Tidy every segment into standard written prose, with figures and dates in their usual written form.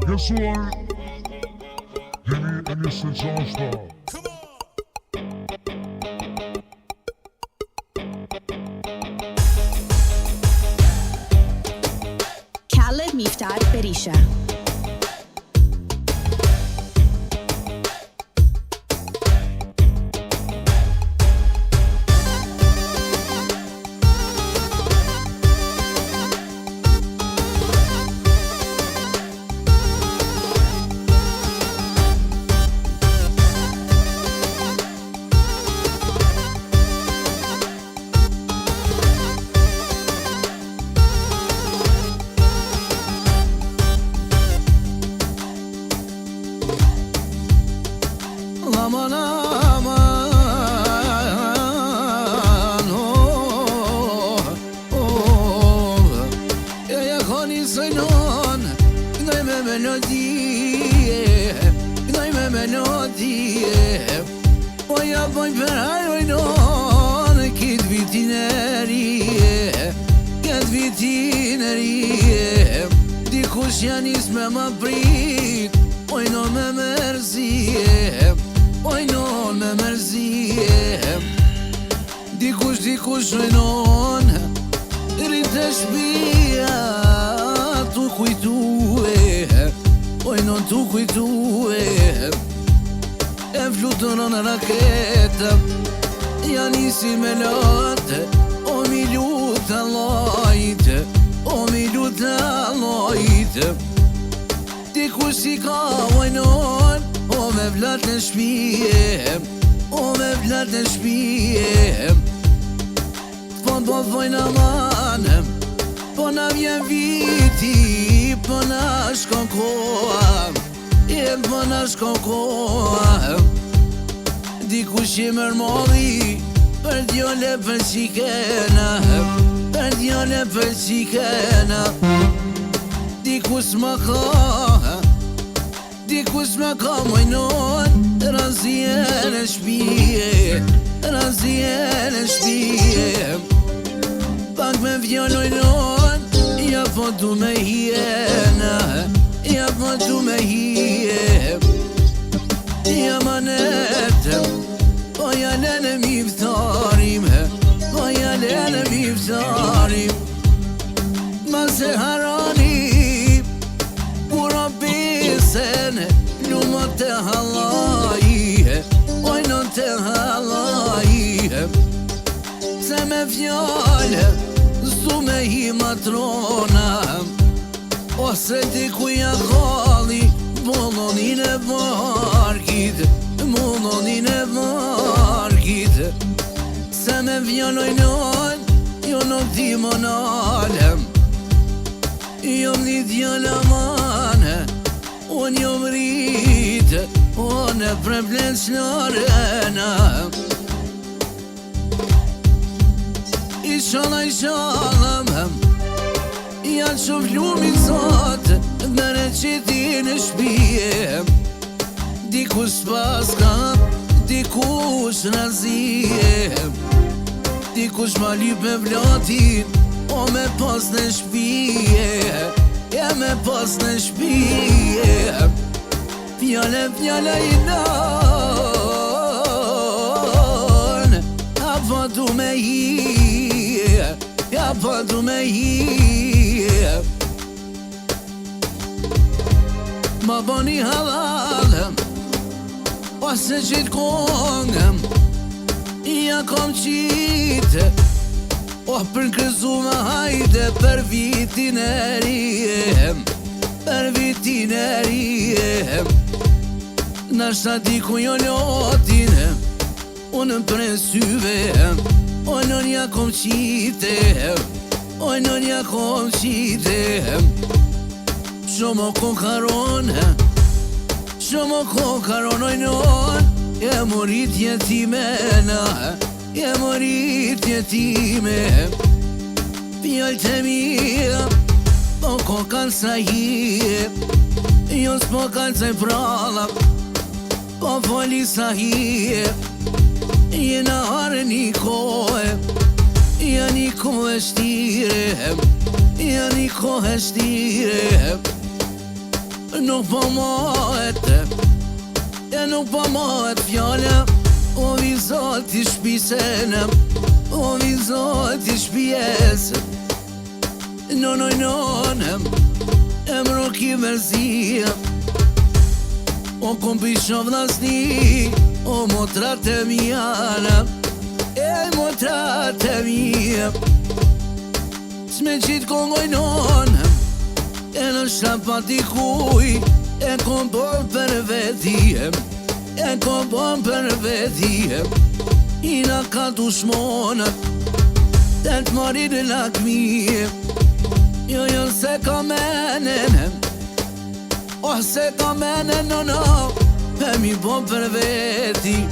Jesuar jemi e një së gjashta. Khaled Miftar Berisha. Aman aman ja khani sejnon Gnaj me melodie Gnaj me melodie Po ja bojnë për hajojnon Këtë vitinerie Këtë vitinerie Dikush janis me ma prit Ojno me mërzije Ojnon me mërzije Dikush ojnon Rritë shpia Tu kujtue Ojnon tu kujtue E fluturon në raketë Ja nisi me lotë O mi lutë lojtë O mi lutë lojtë Dikush si ka ojnon O me vlat në shpije O me vlat në shpije Po vojnë amanem Po na vjen viti Po na shkon koha Po na shkon koha Dikush i mërmodhi Për djole për qikena Për djole për qikena Dikush më ka Dikush më ka mojnon Razije në shpije Razije në shpije Pak me vjolojnon Ja po du me hiena Ja po du me hie Ja manetem Po ja lene mi vëtarim Po ja lene mi vëtarim Ma se harani Kura bisen Luma te halaj Ojnon te halaj Se me fjale Zdu me hi matrona Ose ti kuja kalli Mullonin e varkit Mullonin e varkit Se me fjallojnon Jo nuk ti monalem Jo një djala mane Unë jo mrit Unë e preplen shlorena Ishallah Ja që vlumit sot Mere që ti në shpije Dikush paska Dikush razije Dikush ma lype vlatin O me pas në shpije Ja me pas në shpije Fjale i non Apo du me hije Apo du me hije Ma bani halalem Ose qitë kongem Ja kom qitë O për këzu me hajde Për vitin e rijem Për vitin e rijem Nashta diku jo lotine Unë për syve O non ja kom qite O non ja kom qite Shumë kokaron Shumë kokaron O non Je morit jetimena Je morit jetime Fjall të mija Po kokan sa hije Jo s'po kan se prala Po foli sa hije Jena harë një kohë Ja një kohë shtire Ja një kohë shtire Nuk po mohet, nuk po mohet fjallë. O vizot i shpisenem, o vizot i shpjesem. Nonem, emro ki mërzia. O kompisho vlasni, o motrat e mjana. E motrat e mija. S'me qitë kongoj nonem, e në shapati kuj. E kom bon për vetiem, e kom bon për vetiem. Ina ka dushmonat, të të marin e lakmije. Jo se ka menenem, se ka menen no, e mi bon për veti.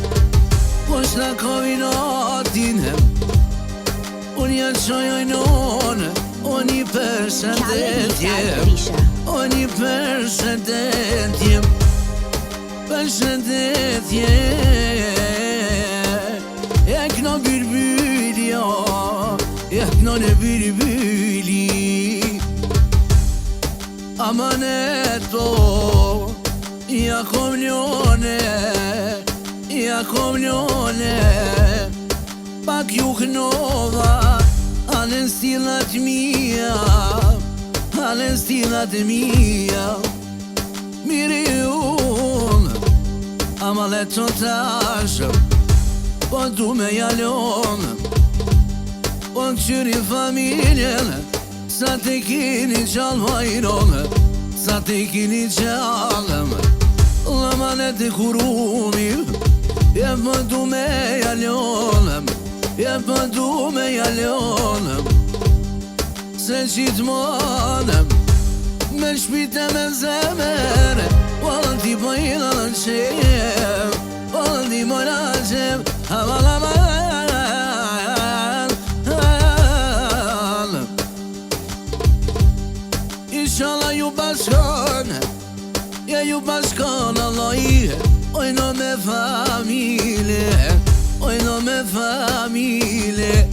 Po shna kovinatinem, unë janë qojoj none, unë i përshëndetje, unë i përshëndetje, përshëndetje. E këno birbylja, e këno në birbyli. Amaneto, ja kom ljone, pak ju knova, alen stilat mija, alen stilat mija. Miri unë, ama leto tashëm, po du me jalon, po në qyri familjen, sa te kini qallë vajronë, sa te kini qallëm. Lamanet e kurumi, je më du me jalonëm, je më du me jalonëm. Se qitmonëm, me shpite me zemere, walën ti pojnë në qem, walën ti pojnë në qem, Inshallah ju bashkon, ja ju bashkon Allah i. Ojno me familje, ojno me familje.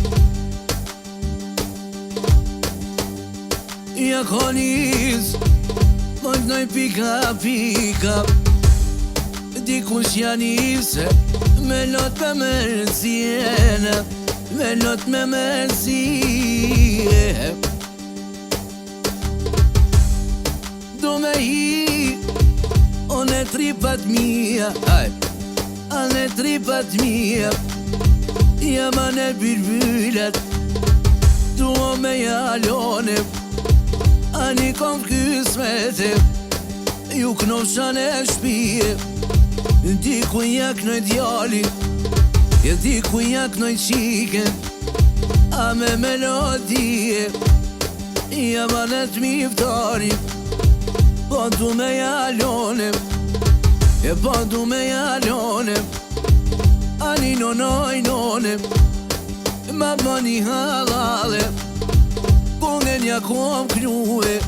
Ja konis, noj pika, dikush janise, me lot me mërzjene, me lot me mërzije. Do me hi, one tripat mija, ane tripat mija. Jam ane birbyllet, duo me jalone, ani kom kysmete, ju knoshan e shpije. Di ku jaknoj djali, di ku jaknoj qiken, a me melodije, jam ane t'miftari. Po du me jalonem, po du me jalonem, ani nonem, ma bani halale. Kongen ja kom knue,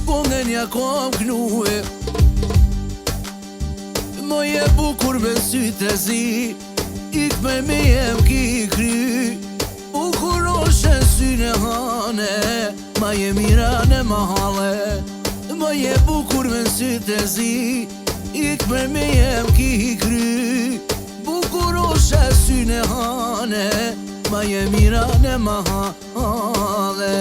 kongen ja kom knue. Moje bukur me syte zi, ik me jem ki kry. Bukuroshe syne hane, ma je mirane mahale. Moje bukur me syte zi, ik me jem ki kry. Bukuroshe syne hane, ma je mirane mahale.